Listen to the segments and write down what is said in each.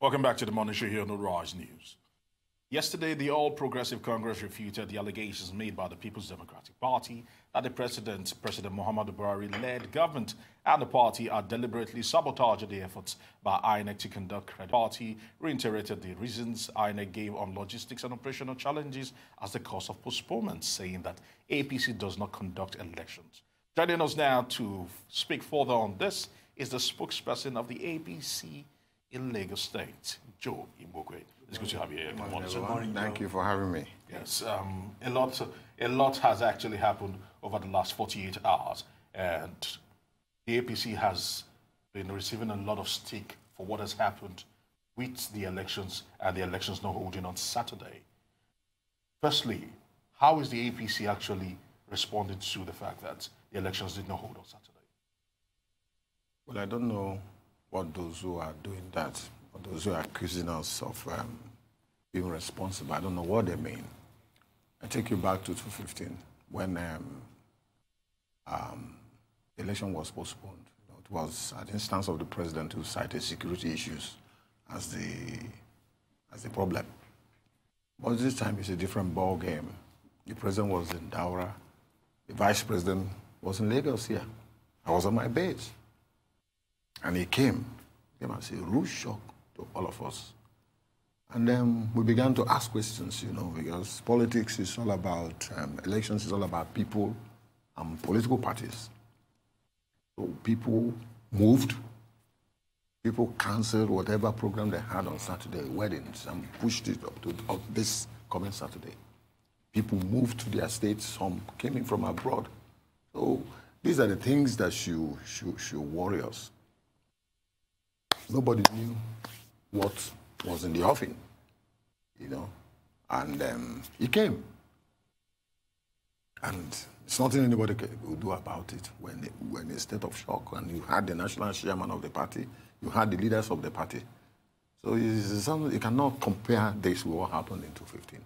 Welcome back to the Morning Show here on the Rise News. Yesterday, the All Progressive Congress refuted the allegations made by the People's Democratic Party that the President Muhammadu Buhari-led government and the party are deliberately sabotaging the efforts by INEC to conduct credit. The party reiterated the reasons INEC gave on logistics and operational challenges as the cause of postponement, saying that APC does not conduct elections. Joining us now to speak further on this is the spokesperson of the APC in Lagos State, Joe Igbokwe. It's good to have you here. Good morning. Thank you for having me. Yes, a lot has actually happened over the last 48 hours, and the APC has been receiving a lot of stick for what has happened with the elections and the elections not holding on Saturday. Firstly, how is the APC actually responding to the fact that the elections did not hold on Saturday? Well, I don't know what those who are doing that, or those who are accusing us of being responsible, I don't know what they mean. I take you back to 2015 when the election was postponed. It was at the instance of the president who cited security issues as the problem. But this time it's a different ball game. The president was in Daura. The vice president was in Lagos here. I was on my base. And he came as a rude shock to all of us. And then we began to ask questions, because politics is all about, elections is all about people and political parties. So people moved, people canceled whatever program they had on Saturday, weddings, and pushed it up to this coming Saturday. People moved to their states, some came in from abroad. So these are the things that should worry us. Nobody knew what was in the offing, and he came. And it's nothing anybody could do about it when in a state of shock, and you had the national chairman of the party, you had the leaders of the party. So you cannot compare this with what happened in 2015.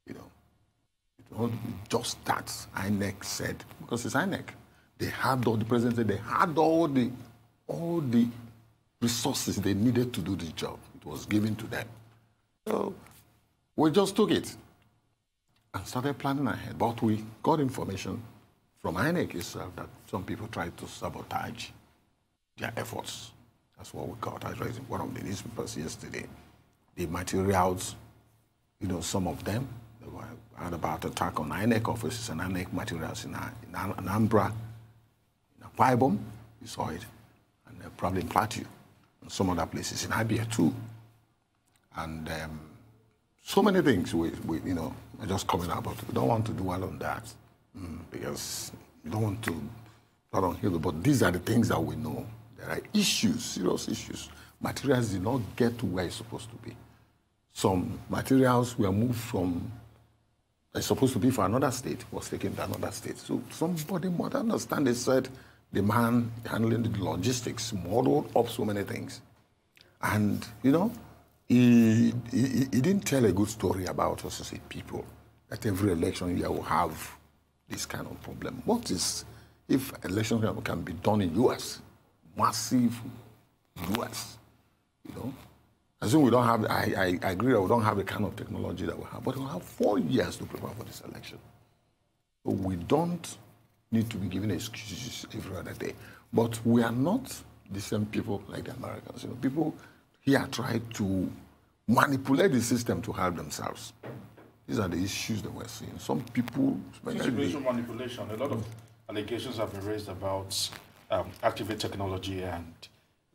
It was just that INEC said, because it's INEC. They had all the president said they had all the resources they needed to do the job. It was given to them. So we just took it and started planning ahead. But we got information from INEC itself that some people tried to sabotage their efforts. That's what we got. I read in one of the newspapers yesterday. The materials, some of them, they had about attack on INEC offices and INEC materials in Anambra, in Akwa Ibom, you saw it, and probably in Plateau. And some other places in Abia too, and so many things we are just coming out, but we don't want to dwell on that because we don't want to not on hill. But these are the things that we know. There are issues, serious issues. Materials did not get to where it's supposed to be. Some materials were moved from it's supposed to be for another state, was taken to another state. So somebody might understand. They said the man handling the logistics modeled up so many things. And, he didn't tell a good story about us as a people, that every election year will have this kind of problem. What is, if elections can be done in U.S., massive U.S., I think we don't have, I agree that we don't have the kind of technology that we have, but we have 4 years to prepare for this election. So we don't need to be given excuses every other day. But we are not the same people like the Americans. People here try to manipulate the system to help themselves. These are the issues that we're seeing. Some people... manipulation. A lot of allegations have been raised about Activate Technology and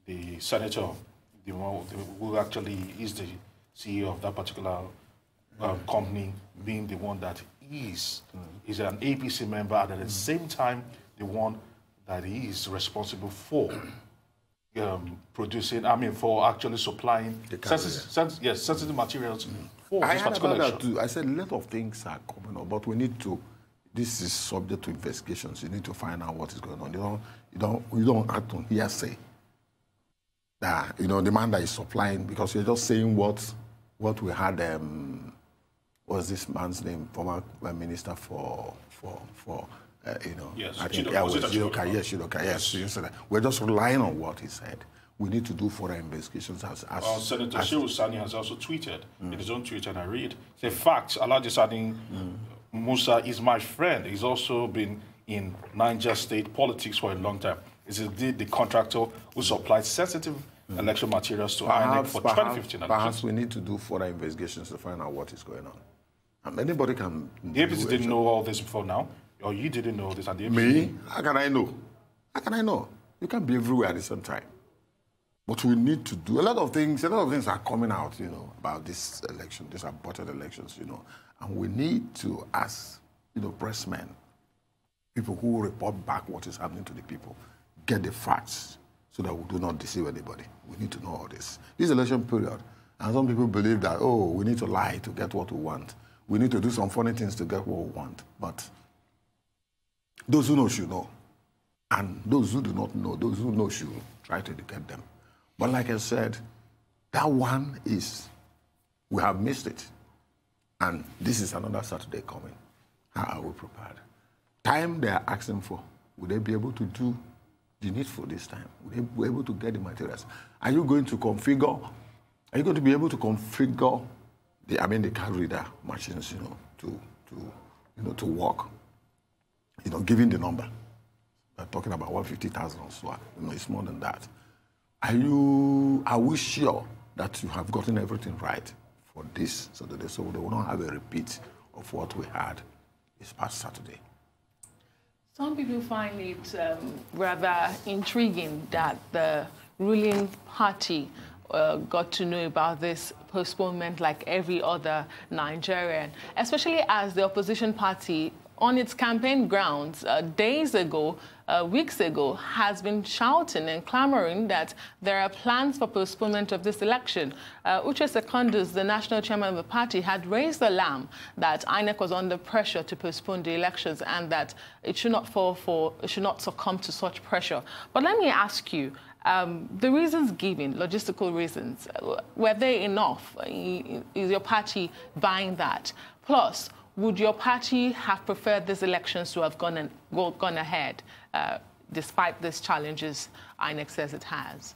the senator, who actually is the CEO of that particular company, being the one that is an APC member, and at the same time, the one that is responsible for producing, for actually supplying sensitive materials for this particular election. I said a lot of things are coming up, but we need to, this is subject to investigations. You need to find out what is going on. You don't act on hearsay. That, the man that is supplying, because you're just saying what we had, what's this man's name, former Minister for yes, I think Shidoka, yes. You said that. We're just relying on what he said. we need to do further investigations Senator Shehu Sani has also tweeted in his own tweet, and I read, the fact, Alhaji Sani Musa is my friend. He's also been in Niger State politics for a long time. Is indeed the contractor who supplied sensitive election materials to INEC for 2015 elections. Perhaps we need to do further investigations to find out what is going on. And anybody can... The APC didn't know all this before now? Or you didn't know this at the APC? Me? How can I know? How can I know? You can't be everywhere at the same time. But we need to do a lot of things are coming out, about this election, these aborted elections, And we need to ask, pressmen, people who report back what is happening to the people, get the facts so that we do not deceive anybody. We need to know all this. This election period, and some people believe that, we need to lie to get what we want. We need to do some funny things to get what we want. But those who know should know. And those who do not know, those who know should try to educate them. But like I said, that one is, we have missed it. And this is another Saturday coming. How are we prepared? Time they are asking for, will they be able to do the needful this time? Will they be able to get the materials? Are you going to configure, are you going to be able to configure the card reader machines, to work? Given the number. We're talking about 150,000 or so. It's more than that. Are we sure that you have gotten everything right for this Saturday, so they will not have a repeat of what we had this past Saturday? Some people find it rather intriguing that the ruling party got to know about this postponement like every other Nigerian, especially as the opposition party on its campaign grounds days ago, weeks ago, has been shouting and clamoring that there are plans for postponement of this election. Uche Secondus, the national chairman of the party, had raised the alarm that INEC was under pressure to postpone the elections and that it should not succumb to such pressure. But let me ask you, the reasons given, logistical reasons, were they enough? Is your party buying that? Plus, would your party have preferred these elections to have gone ahead, despite these challenges INEC says it has?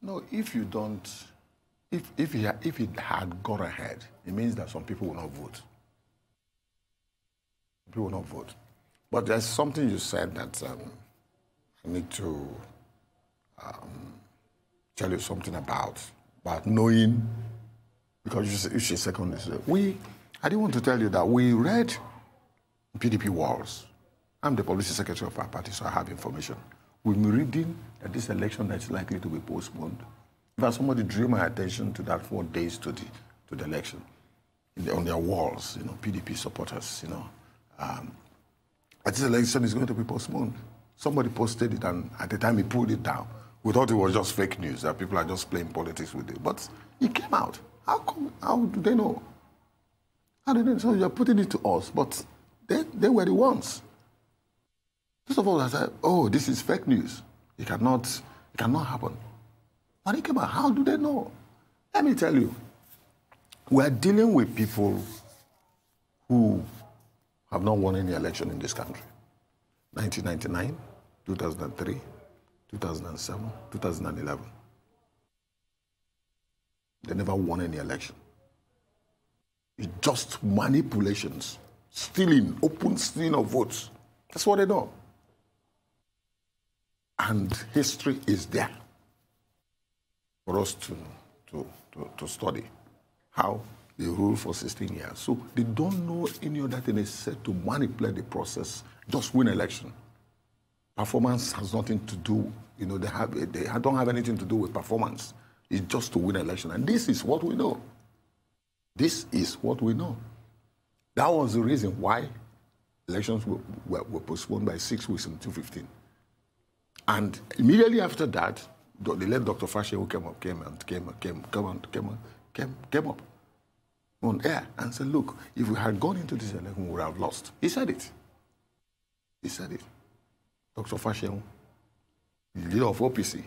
No, if you don't, if it had gone ahead, it means that some people will not vote. People will not vote. But there's something you said that I need to tell you something about knowing, because you should second this. I didn't want to tell you that we read PDP walls. I'm the policy secretary of our party, so I have information. We've been reading that this election is likely to be postponed. In fact, somebody drew my attention to that 4 days to the election on their walls, PDP supporters, that this election is going to be postponed. Somebody posted it, and at the time he pulled it down. We thought it was just fake news, that people are just playing politics with it. But it came out. How do they know? How do they know? So you're putting it to us, but they were the ones. First of all, I said, this is fake news. It cannot happen. When it came out, how do they know? Let me tell you, we are dealing with people who have not won any election in this country. 1999, 2003, 2007, 2011. They never won any election. It's just manipulations, stealing, open stealing of votes. That's what they know. And history is there for us to study how they ruled for 16 years. So they don't know any other thing except to manipulate the process, just win election. Performance has nothing to do, they don't have anything to do with performance. It's just to win election. And this is what we know. This is what we know. That was the reason why elections were postponed by 6 weeks in 2015. And immediately after that, the late Dr. Fashe, who came up on air and said, look, if we had gone into this election, we would have lost. He said it. He said it. Dr. Fashe, the leader of OPC,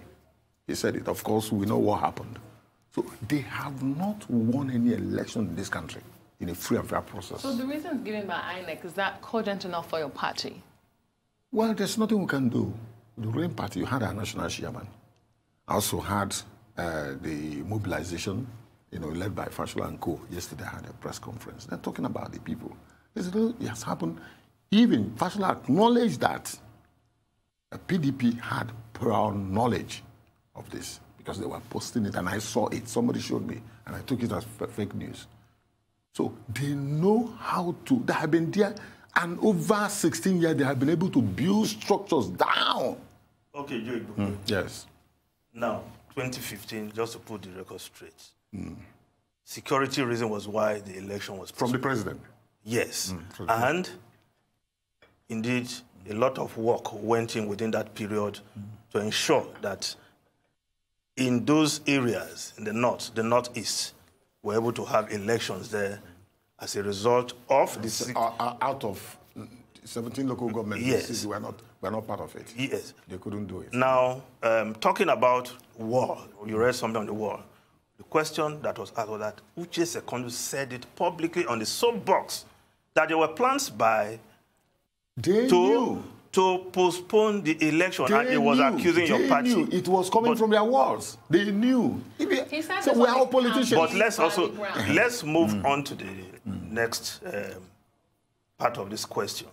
he said it. Of course, we know what happened. So they have not won any election in this country in a free and fair process. So the reasons given by INEC, is that cogent enough for your party? Well, there's nothing we can do. The ruling party, you had a national chairman. I also had the mobilization, led by Fashola and Co. Yesterday I had a press conference. They're talking about the people. It has happened. Even Fashola acknowledged that PDP had prior knowledge of this because they were posting it and I saw it. Somebody showed me and I took it as fake news. So they know how to, they have been there, and over 16 years they have been able to build structures down. Okay, Joe Igbokwe. Yes. Now, 2015, just to put the record straight, security reason was why the election was From the president? Yes. And indeed, a lot of work went in within that period to ensure that in those areas, in the north, the northeast, were able to have elections there as a result of the... Out of 17 local governments, yes. We're not part of it. Yes. They couldn't do it. Now, talking about war, you read something on the war. The question that was asked was that Uche Secondu said it publicly on the soapbox that there were plans to postpone the election, and he was accusing your party. Knew. It was coming from their walls. They knew. So we are all politicians. But let's move on to the next part of this question.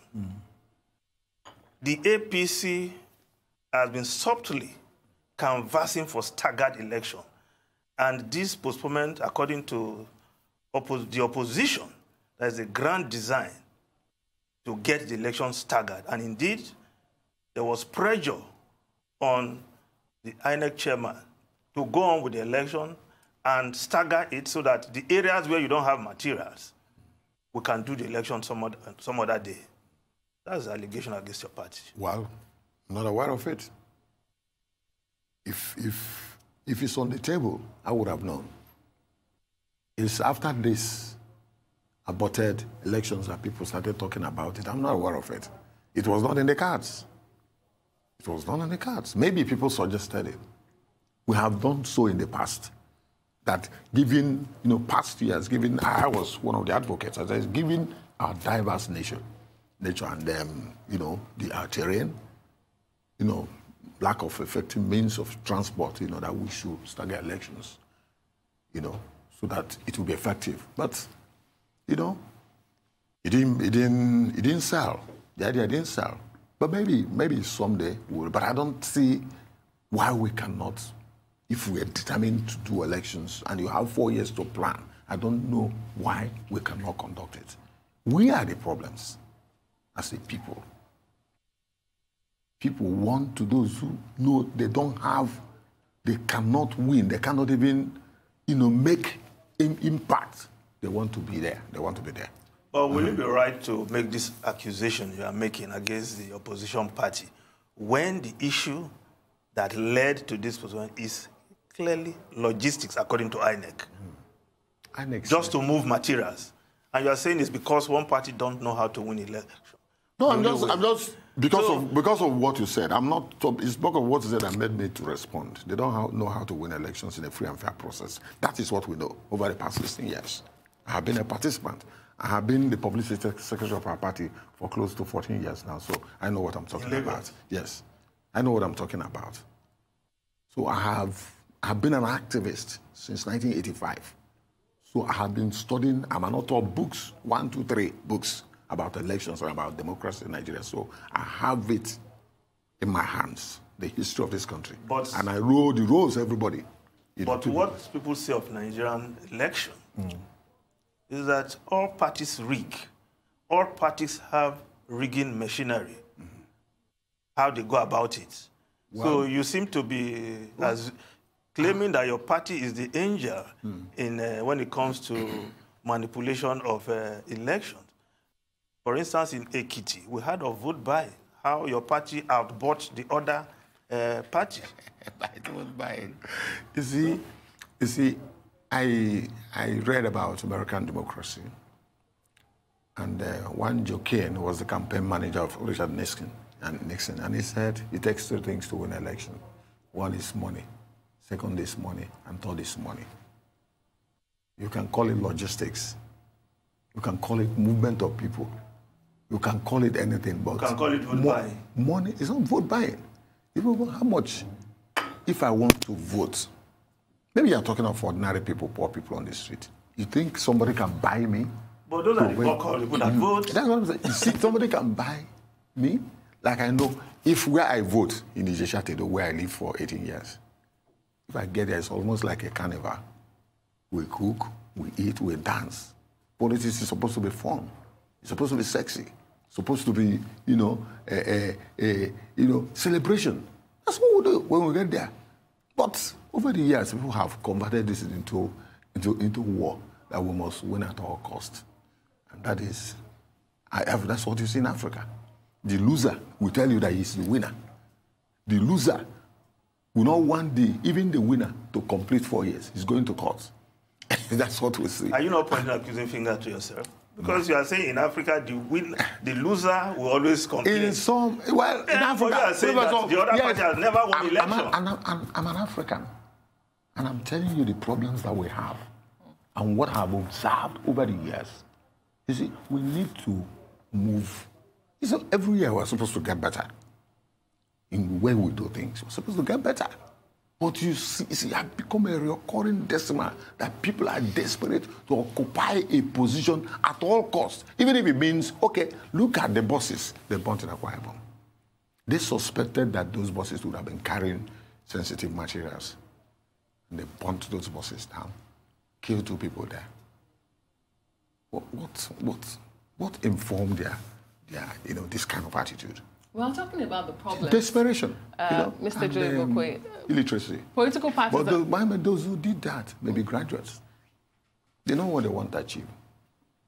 The APC has been subtly canvassing for staggered election, and this postponement, according to the opposition, there is a grand design to get the election staggered. And indeed, there was pressure on the INEC chairman to go on with the election and stagger it so that the areas where you don't have materials, we can do the election some other day. That's the allegation against your party. Well, I'm not aware of it. If it's on the table, I would have known. It's after this aborted elections that people started talking about it. I'm not aware of it. It was not in the cards. It was not in the cards. Maybe people suggested it. We have done so in the past. That given, past years, I was one of the advocates, as I said, given our diverse nature and the terrain, lack of effective means of transport, that we should stagger elections, so that it will be effective. But it didn't sell. The idea didn't sell. But maybe someday we will. But I don't see why we cannot, if we are determined to do elections and you have 4 years to plan, I don't know why we cannot conduct it. We are the problems as a people. People want to, those who know they don't have, they cannot win, they cannot even, make impact. They want to be there. They want to be there. But will it be right to make this accusation you are making against the opposition party when the issue that led to this position is clearly logistics, according to INEC? INEC just to move materials. And you are saying it's because one party don't know how to win election. No, I'm just because of what you said. I'm not. It's because of what you said that made me to respond. They don't know how to win elections in a free and fair process. That is what we know over the past 16 years. I have been a participant. I have been the publicity secretary of our party for close to 14 years now, so I know what I'm talking about. Yes, I know what I'm talking about. So I have been an activist since 1985. So I have been studying, I'm an author of books, 1, 2, 3 books about elections and about democracy in Nigeria. So I have it in my hands, the history of this country. And I wrote the rules, everybody. But what people say of Nigerian election is that all parties rig. All parties have rigging machinery. How they go about it. Well, so you seem to be claiming that your party is the angel in when it comes to manipulation of elections. For instance, in Ekiti, we heard of vote buy, how your party outbought the other party. Vote buying. You see, I read about American democracy, and one Joe Igbokwe was the campaign manager of Richard Nixon, and he said it takes 2 things to win an election. One is money, second is money, and third is money. You can call it logistics. You can call it movement of people. You can call it anything, but you can call it vote buying. Money is not vote buying. How if I want to vote, maybe you're talking of ordinary people, poor people on the street. You think somebody can buy me? But those are the poor people that vote. That's what I'm saying. You see, somebody can buy me? Like I know, if where I vote in Ijesha-Tedo, where I live for 18 years, if I get there, it's almost like a carnival. We cook, we eat, we dance. Politics is supposed to be fun. It's supposed to be sexy. It's supposed to be, celebration. That's what we do when we get there. But over the years, people have converted this into war that we must win at all costs. And that is, that's what you see in Africa. The loser will tell you that he's the winner. The loser will not want even the winner to complete 4 years. He's going to court. That's what we see. Are you not pointing accusing finger to yourself? Because you are saying in Africa, the loser will always complain. In Africa, you are saying that the other party has never won election. I'm an African. And I'm telling you the problems that we have and what I've observed over the years. You see, we need to move. So every year we're supposed to get better in the way we do things. We're supposed to get better. But you see, I've become a recurring decimal that people are desperate to occupy a position at all costs, even if it means, okay, look at the buses they burnt in Akwa Ibom. They suspected that those buses would have been carrying sensitive materials. And they burnt those buses down, killed 2 people there. What informed their this kind of attitude? Well, talking about the problem. Desperation. Mr. Joe Igbokwe. Illiteracy. Political parties. But those who did that may be graduates. They know what they want to achieve.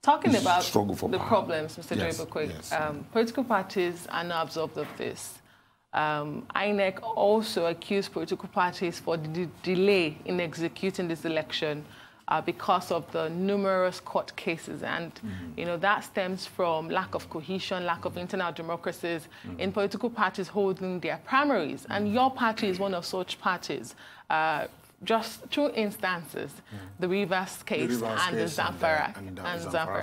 Talking It's about struggle for the power. problems, Mr. Yes, Joe Igbokwe, yes. political parties are now absorbed of this. INEC also accused political parties for the delay in executing this election because of the numerous court cases. And, that stems from lack of cohesion, lack of internal democracies in political parties holding their primaries. And your party is one of such parties. Just 2 instances, the Rivers case and the Zamfara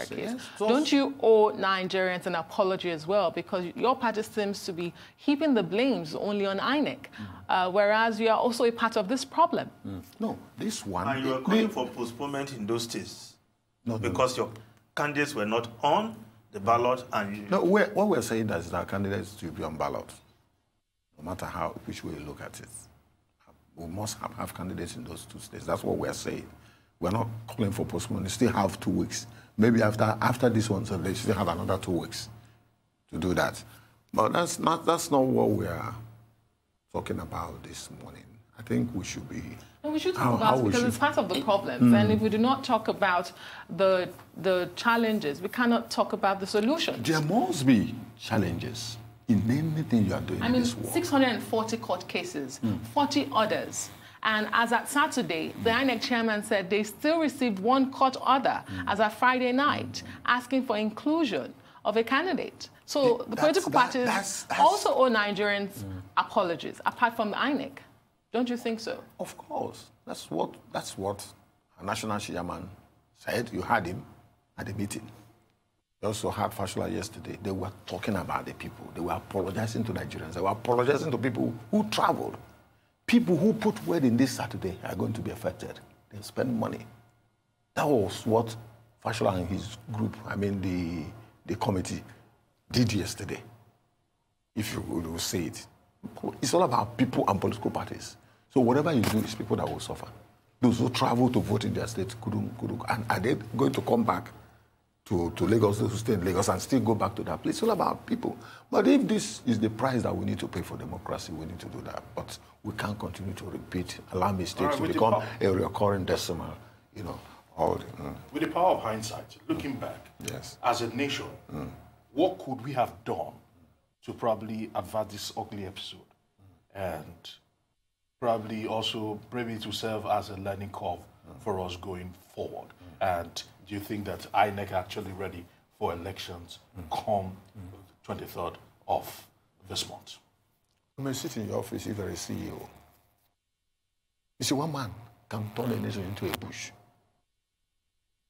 case. Yes. Don't you owe Nigerians an apology as well? Because your party seems to be heaping the blames only on INEC, whereas you are also a part of this problem. No, this one... And you are calling for postponement in those states because your candidates were not on the ballot and... No, what we're saying is that candidates should be on ballot, no matter which way you look at it. We must have candidates in those 2 states. That's what we're saying. We're not calling for postponement. They still have 2 weeks. Maybe after this one, so they still have another 2 weeks to do that. But that's not what we are talking about this morning. I think we should be... And we should talk about it because it's part of the problems. And if we do not talk about the challenges, we cannot talk about the solutions. There must be challenges in anything you are doing in this world. 640 court cases, 40 orders. And as at Saturday, the INEC chairman said they still received 1 court order as at Friday night, asking for inclusion of a candidate. So the political parties also owe Nigerians apologies, apart from the INEC. Don't you think so? Of course. That's what our national chairman said. You heard him at the meeting. We also heard Fashola yesterday. They were talking about the people. They were apologizing to Nigerians. They were apologizing to people who traveled. People who put word in this Saturday are going to be affected. They spend money. That was what Fashola and his group, the committee, did yesterday. If you will say it. It's all about people and political parties. So whatever you do, it's people that will suffer. Those who travel to vote in their state couldn't. And are they going to come back to Lagos, those who stay in Lagos, and still go back to that place? It's all about people. But if this is the price that we need to pay for democracy, we need to do that. But we can't continue to allow mistakes to become a recurring decimal, With the power of hindsight, looking back, yes, as a nation, what could we have done to probably avert this ugly episode? And probably also maybe to serve as a learning curve for us going forward. And do you think that INEC are actually ready for elections come 23rd of this month? You may sit in your office if you're a CEO. You see, one man can turn a nation into a bush.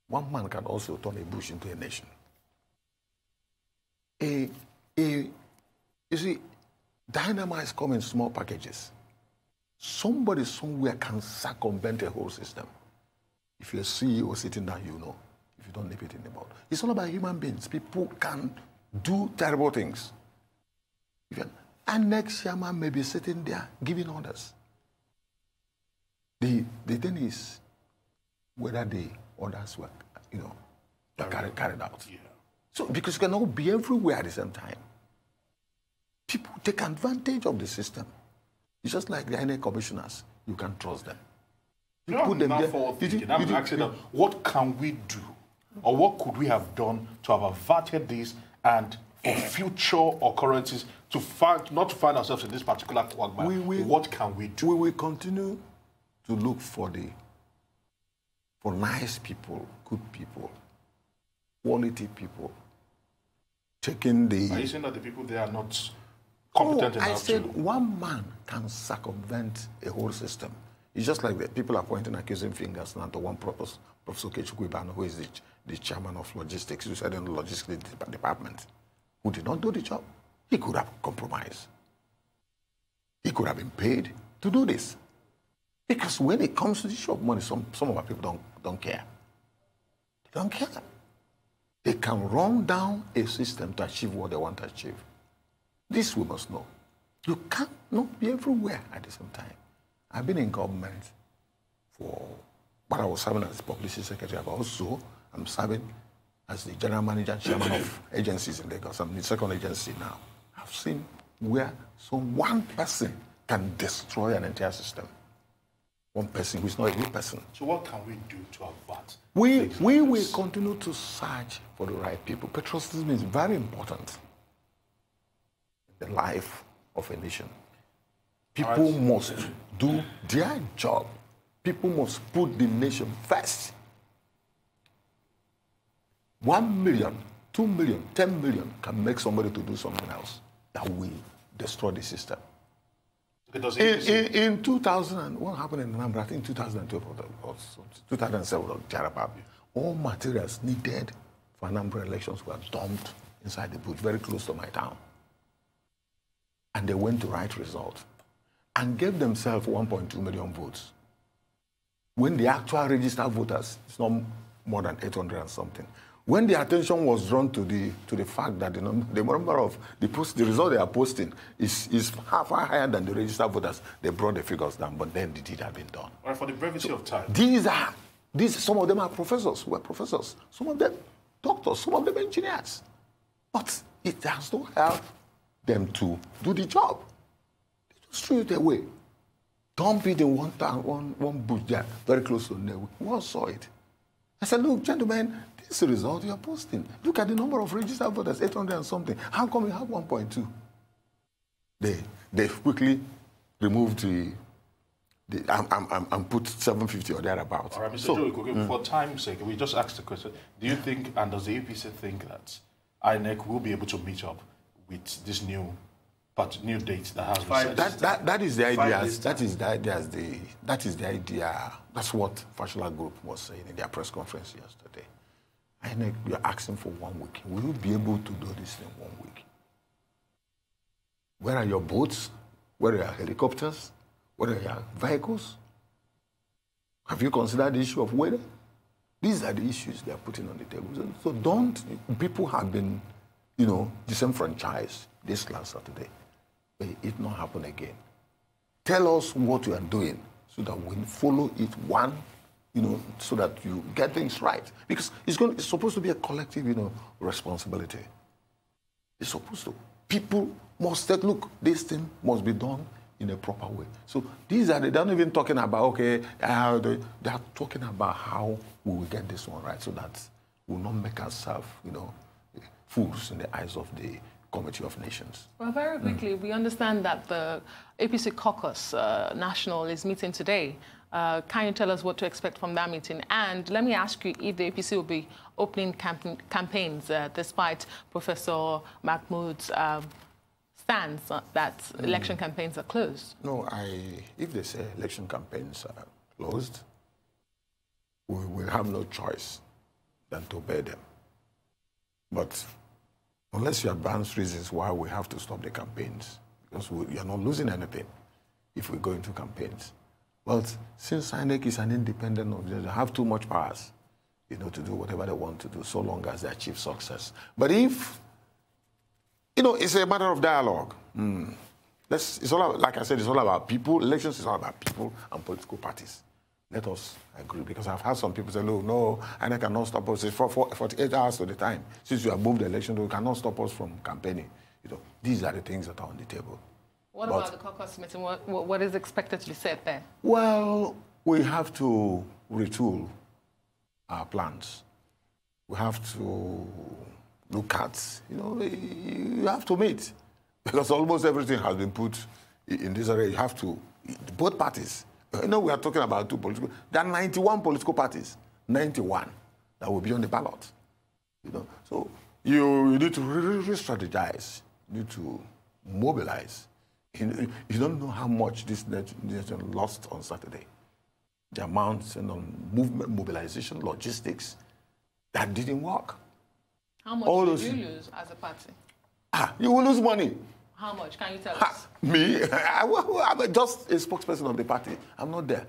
One man can also turn a bush into a nation. You see, dynamites come in small packages. somebody somewhere can circumvent a whole system. If you're a CEO sitting down, you know. If you don't nip it in the bud. It's all about human beings. People can do terrible things. And next chairman may be sitting there giving orders. The thing is whether the orders were, carried out. Yeah. So, because you cannot be everywhere at the same time. People take advantage of the system. It's just like the INEC commissioners. You can trust them. You put them there. What can we do? Or what could we have done to have averted this and for future occurrences not to find ourselves in this particular quagmire? What can we do? We will continue to look for nice people, good people, quality people. Are you saying that the people there are not competent enough? I said one man can circumvent a whole system. It's just like the people are pointing accusing fingers now to one Professor Okechukwu, who is the chairman of logistics, who said in the logistics department, who did not do the job. He could have compromised. He could have been paid to do this. Because when it comes to the issue of money, some of our people don't care. They don't care. They can run down a system to achieve what they want to achieve. This we must know. You cannot be everywhere at the same time. I've been in government but I was serving as Publicity Secretary, but also I'm serving as the General Manager and Chairman of agencies in Lagos. I'm in the second agency now. I've seen where one person can destroy an entire system. One person who is not a good person. So what can we do to avert? We will continue to search for the right people. Patriotism is very important in the life of a nation. People must do their job. People must put the nation first. 1 million, 2 million, 10 million can make somebody to do something else that will destroy the system. In 2000, what happened in Anambra? I think 2012 or 2007 or Jarabab, all materials needed for Anambra elections were dumped inside the bush, very close to my town. And they went to right result and gave themselves 1.2 million votes. When the actual registered voters, it's not more than 800 and something. When the attention was drawn to the fact that the number of the result they are posting is far higher than the registered voters, they brought the figures down. But then the deed had been done. All right, for the brevity of time. Some of them are professors who are professors. Some of them doctors. Some of them engineers. But it has to help them to do the job. They just threw it away. Dump it in one bush there, very close to the We all saw it. I said, look, gentlemen, this is the result you are posting. Look at the number of registered voters, 800 and something. How come you have 1.2? They quickly removed and put 750 or thereabouts. All right, Mr. Joe Igbokwe, for time's sake, we just asked the question. Do you think, and does the APC think that INEC will be able to meet up with this new date that has been set? That is the idea. That is the idea. That's what Fashola Group was saying in their press conference yesterday. INEC, you're asking for 1 week. Will you be able to do this in 1 week? Where are your boats? Where are your helicopters? Where are your vehicles? Have you considered the issue of weather? These are the issues they are putting on the table. So people have been, disenfranchised this last Saturday. May it not happen again. Tell us what you are doing so that we follow it so that you get things right. Because it's supposed to be a collective, responsibility. It's supposed to. People must take, look, this thing must be done in a proper way. So they're not even talking about, they are talking about how we will get this one right so that we will not make ourselves, fools in the eyes of the Committee of Nations. Well, very quickly, we understand that the APC caucus national is meeting today. Can you tell us what to expect from that meeting? And let me ask you if the APC will be opening campaigns despite Professor Mahmoud's stance that election campaigns are closed. No, if they say election campaigns are closed, we will have no choice than to obey them. But unless you advance reasons why we have to stop the campaigns, because you are not losing anything. if we go into campaigns. But since INEC is an independent organization, they have too much powers, you know, to do whatever they want to do, so long as they achieve success. But if, you know, it's a matter of dialogue. It's all about, like I said, it's all about people. Elections is all about people and political parties. Let us agree, because I've had some people say, no, INEC cannot stop us. It's for 48 hours to the time. Since you have moved the election, we cannot stop us from campaigning. You know, these are the things that are on the table. What about the caucus meeting? What is expected to be said there? Well, we have to retool our plans. We have to look at, you know, you have to meet. Because almost everything has been put in this area. You have to, both parties. You know, we are talking about two political, there are 91 political parties, 91 that will be on the ballot. You know, so you need to re-strategize. You need to mobilize. You don't know how much this nation lost on Saturday. The amounts and movement, mobilization, logistics, that didn't work. How much did you lose as a party? You will lose money. How much? Can you tell us? Me? I'm just a spokesperson of the party. I'm not there.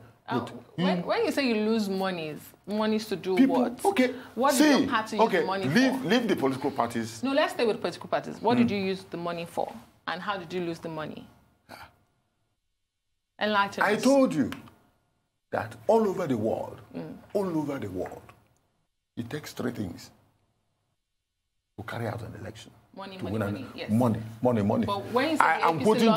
When you say you lose monies to do people, what? Okay. What did your party use the money for? Leave the political parties. No, let's stay with the political parties. What did you use the money for? And how did you lose the money? Enlighten us. I told you that all over the world, it takes three things to carry out an election. Money, yes. Money. But when you say I'm putting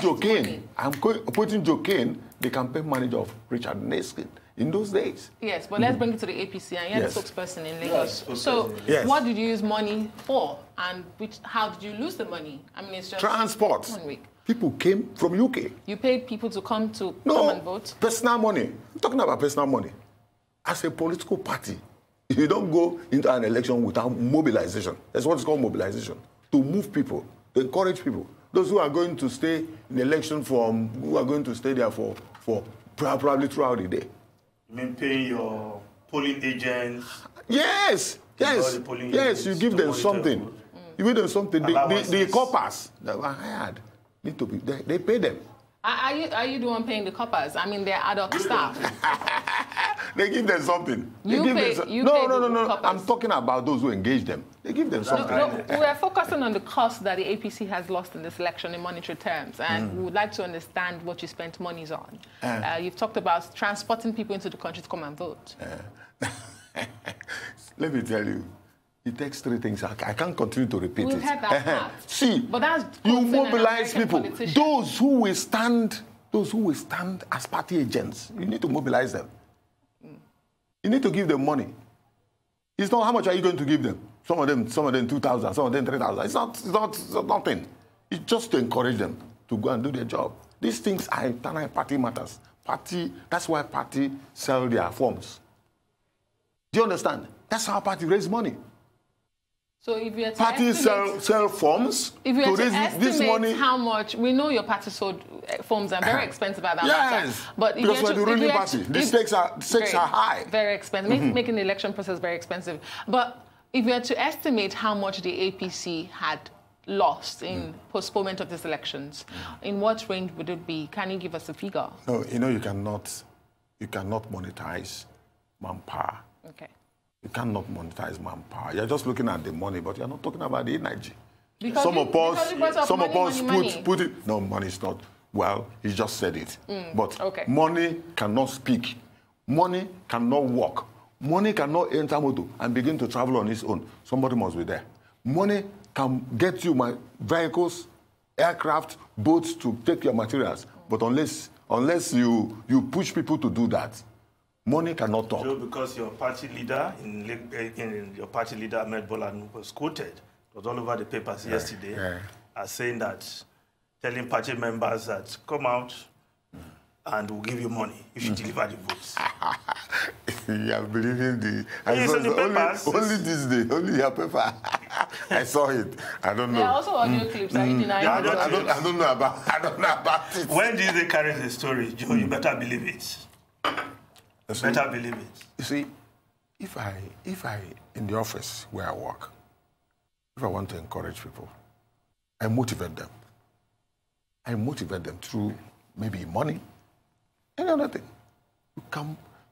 Joe Kane, the campaign manager of Richard Neskin, in those days. Yes, but let's bring it to the APC, and you're the spokesperson in Lagos. So what did you use money for, and how did you lose the money? I mean, it's just transport. 1 week. People came from UK. You paid people to come and vote? Personal money. I'm talking about personal money. As a political party, you don't go into an election without mobilization. That's what it's called, mobilization. To move people, to encourage people. Those who are going to stay in the election who are going to stay there for probably throughout the day. You mean paying your polling agents? Yes. You give them something. You give them something. The coppers that were hired need to be there. They pay them. Are you the one paying the coppers? I mean, they're ad hoc staff. They give them something. No. I'm talking about those who engage them. They give them something. No, we're focusing on the cost that the APC has lost in this election in monetary terms, and we would like to understand what you spent monies on. You've talked about transporting people into the country to come and vote. Let me tell you, it takes three things. I can't continue to repeat We've heard that part. See, but that's you mobilize people. Those who will stand as party agents, you need to mobilize them. You need to give them money. It's not how much are you going to give them. Some of them 2,000, some of them 3,000. It's not nothing. It's just to encourage them to go and do their job. These things are internal party matters. That's why party sell their forms. Do you understand? That's how party raise money. So if you parties sell forms if you to raise this money. How much? We know your party sold forms are very expensive at that. Yes, but because we're the ruling party. The stakes are high. Very expensive, making the election process very expensive. But if you had to estimate how much the APC had lost in postponement of these elections, in what range would it be? Can you give us a figure? No, you cannot monetize manpower. Okay. You cannot monetize manpower. You're just looking at the money, but you're not talking about the energy. Because some of us put it. No, money is not. Well, he just said it. But money cannot speak. Money cannot walk. Money cannot enter motor and begin to travel on its own. Somebody must be there. Money can get you my vehicles, aircraft, boats to take your materials. But unless you push people to do that, money cannot talk. Joe, because your party leader, Ahmed Bola, was quoted, it was all over the papers yesterday, as saying that, telling party members that come out and we'll give you money if you deliver the votes. You are believing the... Only this day, only your paper. I saw it. I don't know. There are also audio clips. Are you denying I don't know about it. When did they carry the story, Joe? You better believe it. Better believe it. You see, if I in the office where I work, if I want to encourage people, I motivate them. I motivate them through maybe money, Any other thing.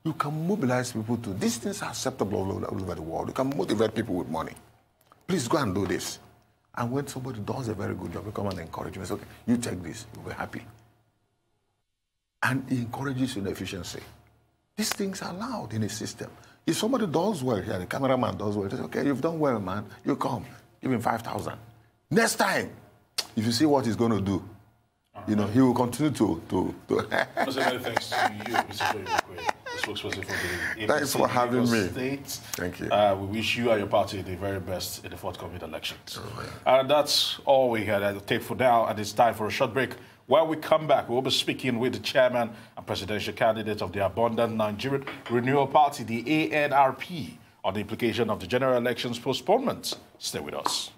You can mobilize people to, these things are acceptable all over the world. You can motivate people with money. Please go and do this. And when somebody does a very good job, you come and encourage him. Say, okay, you take this, you'll be happy. And he encourages you in efficiency. These things are allowed in a system. If somebody does well here, the cameraman does well, say, okay, you've done well, man. You come, give him 5,000. Next time, if you see what he's going to do, you know, he will continue to. Many thanks to you, Mr. Joe Igbokwe, the spokesperson for the APC Thanks for having Lagos me. State. Thank you. We wish you and your party the very best in the forthcoming elections. And that's all we had to take for now, and it's time for a short break. When we come back, we'll be speaking with the chairman and presidential candidate of the Abundant Nigerian Renewal Party, the ANRP, on the implication of the general elections postponement. Stay with us.